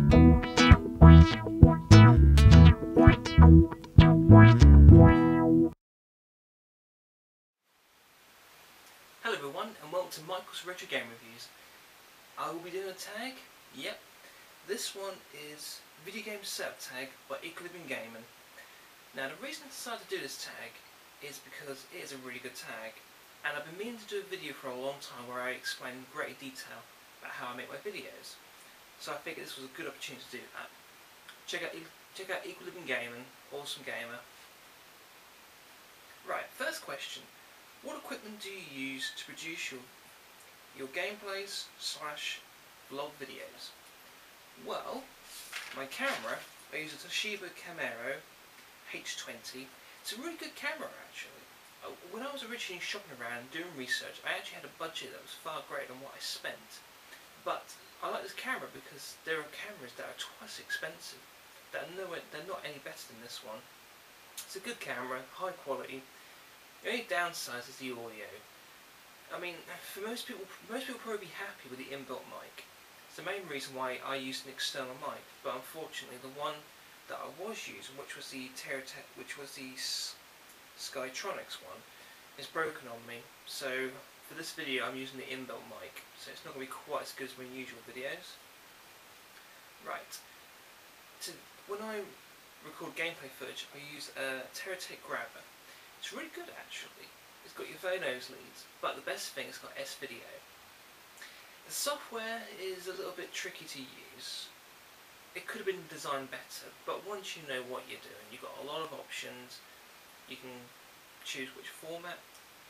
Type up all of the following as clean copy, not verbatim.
Hello everyone and welcome to Michael's Retro Game Reviews. I will be doing a tag. Yep. This one is Video Game Setup Tag by Eveyone. Now the reason I decided to do this tag is because it is a really good tag, and I've been meaning to do a video for a long time where I explain in great detail about how I make my videos. So I figured this was a good opportunity to do that. Check out Eveyone, awesome gamer. Right, first question. What equipment do you use to produce your gameplays / vlog videos? Well, my camera, I use a Toshiba Camaro H20. It's a really good camera actually. When I was originally shopping around doing research, I actually had a budget that was far greater than what I spent. But I like this camera because there are cameras that are twice expensive. They're not any better than this one. It's a good camera, high quality. The only downside is the audio. I mean, for most people probably be happy with the inbuilt mic. It's the main reason why I used an external mic, but unfortunately the one that I was using, which was the Skytronics one, is broken on me. So for this video I'm using the inbuilt mic, so it's not going to be quite as good as my usual videos. Right. When I record gameplay footage, I use a Teratek grabber. It's really good actually. It's got your Vonos leads, but the best thing, it's got S-Video. The software is a little bit tricky to use. It could have been designed better, but once you know what you're doing, you've got a lot of options. You can choose which format,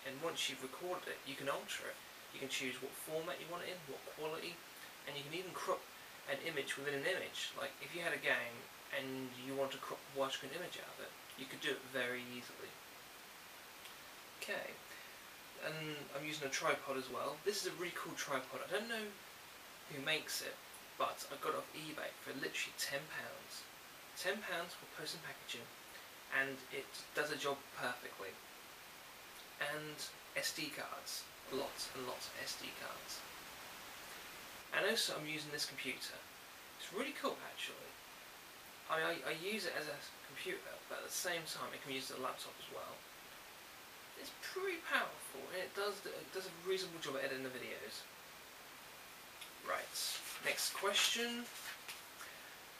and once you've recorded it, you can alter it. You can choose what format you want it in, what quality, and you can even crop an image within an image. Like if you had a game and you want to crop a widescreen image out of it, you could do it very easily. Okay, and I'm using a tripod as well. This is a really cool tripod. I don't know who makes it, but I got it off eBay for literally £10. £10 for post and packaging, and it does a job perfectly. And SD cards, lots and lots of SD cards. And also I'm using this computer. It's really cool actually. I use it as a computer, but at the same time it can be used as a laptop as well. It's pretty powerful, and it does a reasonable job at editing the videos. Right, next question.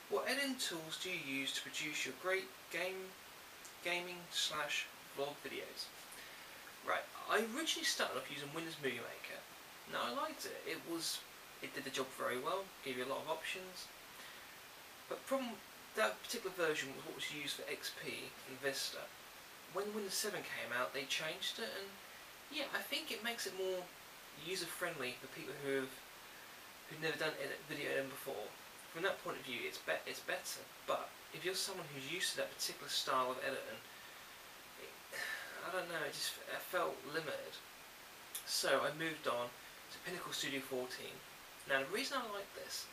What editing tools do you use to produce your great gaming / vlog videos? Right, I originally started off using Windows Movie Maker. Now I liked it. It did the job very well, gave you a lot of options. But from that particular version was what was used for XP and Vista. When Windows 7 came out, they changed it, and yeah, I think it makes it more user-friendly for people who've never done video editing before. From that point of view, it's better. But if you're someone who's used to that particular style of editing, I don't know, it felt limited. So I moved on to Pinnacle Studio 14. Now the reason I like this,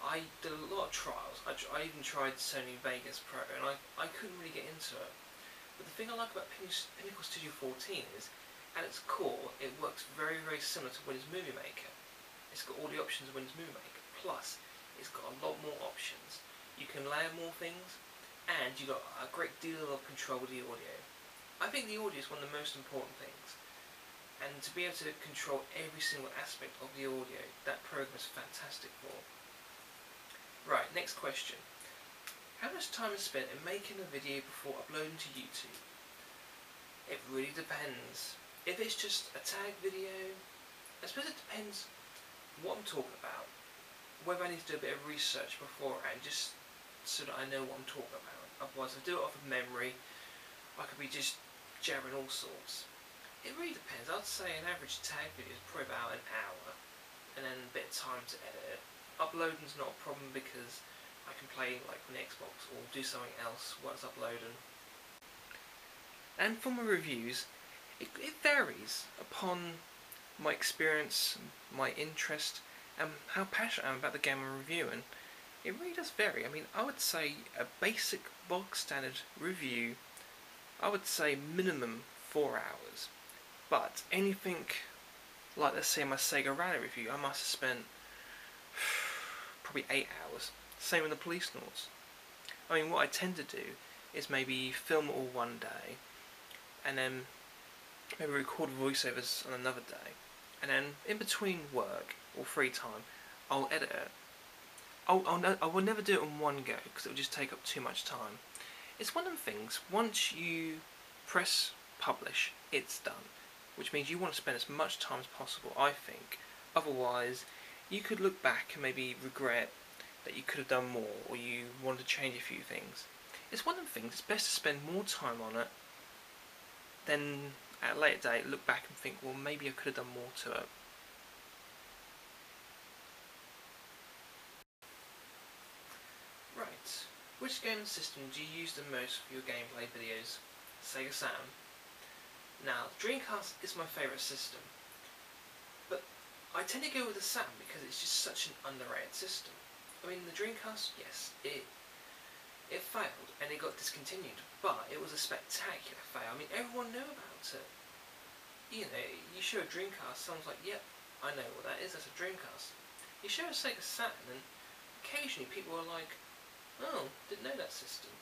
I did a lot of trials. I even tried Sony Vegas Pro, and I couldn't really get into it. But the thing I like about Pinnacle Studio 14 is, at its core, it works very, very similar to Windows Movie Maker. It's got all the options of Windows Movie Maker, plus it's got a lot more options. You can layer more things, and you've got a great deal of control with the audio. I think the audio is one of the most important things, and to be able to control every single aspect of the audio, that program is fantastic for. Right, next question. How much time is spent in making a video before uploading to YouTube? It really depends. If it's just a tag video, I suppose it depends what I'm talking about. Whether I need to do a bit of research beforehand, just so that I know what I'm talking about. Otherwise, if I do it off of memory, I could be just jabbering all sorts. It really depends. I'd say an average tag video is probably about an hour, and then a bit of time to edit it. Uploading's not a problem because I can play like on the Xbox or do something else while it's uploading. And for my reviews, it varies upon my experience, my interest, and how passionate I am about the game I'm reviewing. It really does vary. I mean, I would say a basic bog standard review, I would say minimum 4 hours. But anything like, let's say, my Sega Rally review, I must have spent probably 8 hours. Same with the police notes. I mean, what I tend to do is maybe film it all one day, and then maybe record voiceovers on another day, and then in between work or free time, I'll edit it. I will never do it in one go because it will just take up too much time. It's one of the things, once you press publish, it's done. Which means you want to spend as much time as possible, I think. Otherwise, you could look back and maybe regret that you could have done more, or you wanted to change a few things. It's one of the things, it's best to spend more time on it than at a later date look back and think, well, maybe I could have done more to it. Right, which game system do you use the most for your gameplay videos? Sega Saturn. Now, Dreamcast is my favourite system, but I tend to go with the Saturn because it's just such an underrated system. I mean, the Dreamcast, yes, it failed and it got discontinued, but it was a spectacular fail. I mean, everyone knew about it. You know, you show a Dreamcast, someone's like, yep, I know what that is, that's a Dreamcast. You show a Sega Saturn and occasionally people are like, oh, didn't know that system.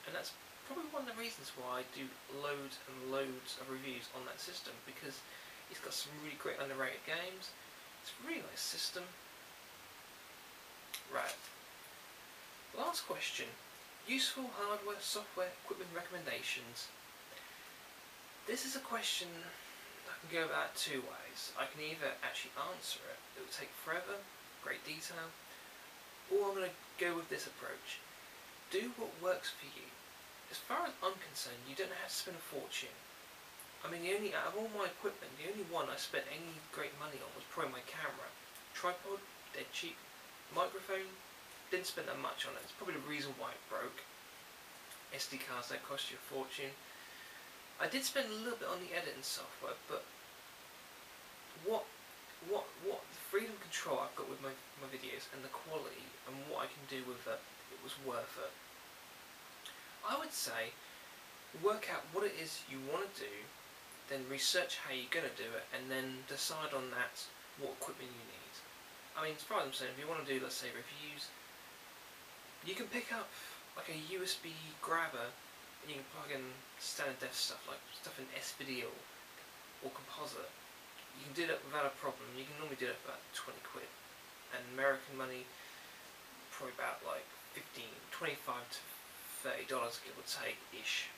And that's probably one of the reasons why I do loads and loads of reviews on that system, because it's got some really great underrated games. It's a really nice system. Right. Last question. Useful hardware, software, equipment recommendations. This is a question I can go about two ways. I can either actually answer it, it will take forever, great detail, or I'm going to go with this approach. Do what works for you. As far as I'm concerned, you don't have to spend a fortune. I mean, out of all my equipment, the only one I spent any great money on was probably my camera. Tripod, dead cheap. Microphone, didn't spend that much on it. It's probably the reason why it broke. SD cards don't cost you a fortune. I did spend a little bit on the editing software, but what the freedom and control I've got with my videos and the quality and what I can do with it, it was worth it. I would say work out what it is you want to do, then research how you're going to do it, and then decide on that what equipment you need. I mean, as far as I'm saying, if you want to do, let's say, reviews, you can pick up like a USB grabber and you can plug in standard def stuff, like stuff in S-Video or Composite. You can do that without a problem. You can normally do that for about 20 quid. And American money, probably about like $25 to $30, give or take, ish.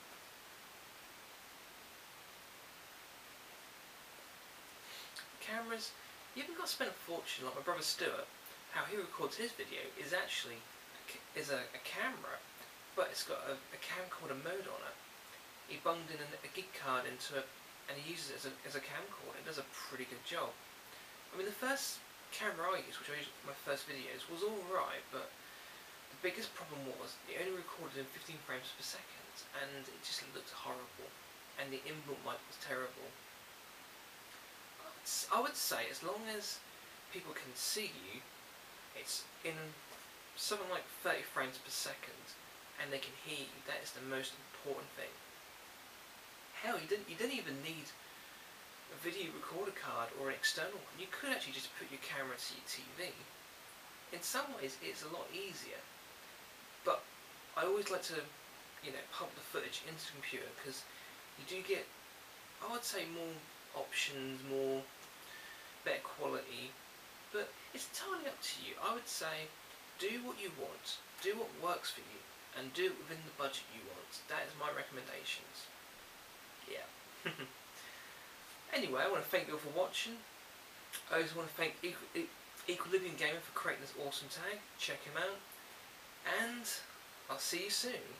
Cameras, you haven't got to spend a fortune like my brother Stuart. How he records his video is actually a camera, but it's got a camcorder mode on it. He bunged in a gig card into it, and he uses it as a camcorder. It does a pretty good job. I mean, the first camera I used, which I used in my first videos, was alright, but the biggest problem was it only recorded in 15 frames per second, and it just looked horrible, and the input mic was terrible. I would say as long as people can see you, it's in something like 30 frames per second, and they can hear you. That is the most important thing. Hell, you didn't even need a video recorder card or an external one. You could actually just put your camera to your TV. In some ways, it's a lot easier. But I always like to, pump the footage into the computer, because you do get, I would say, more options, better quality. But it's entirely up to you. I would say, do what you want, do what works for you, and do it within the budget you want. That is my recommendations. Yeah. Anyway, I want to thank you all for watching. I also want to thank Equilibrium Gaming for creating this awesome tag. Check him out. And I'll see you soon.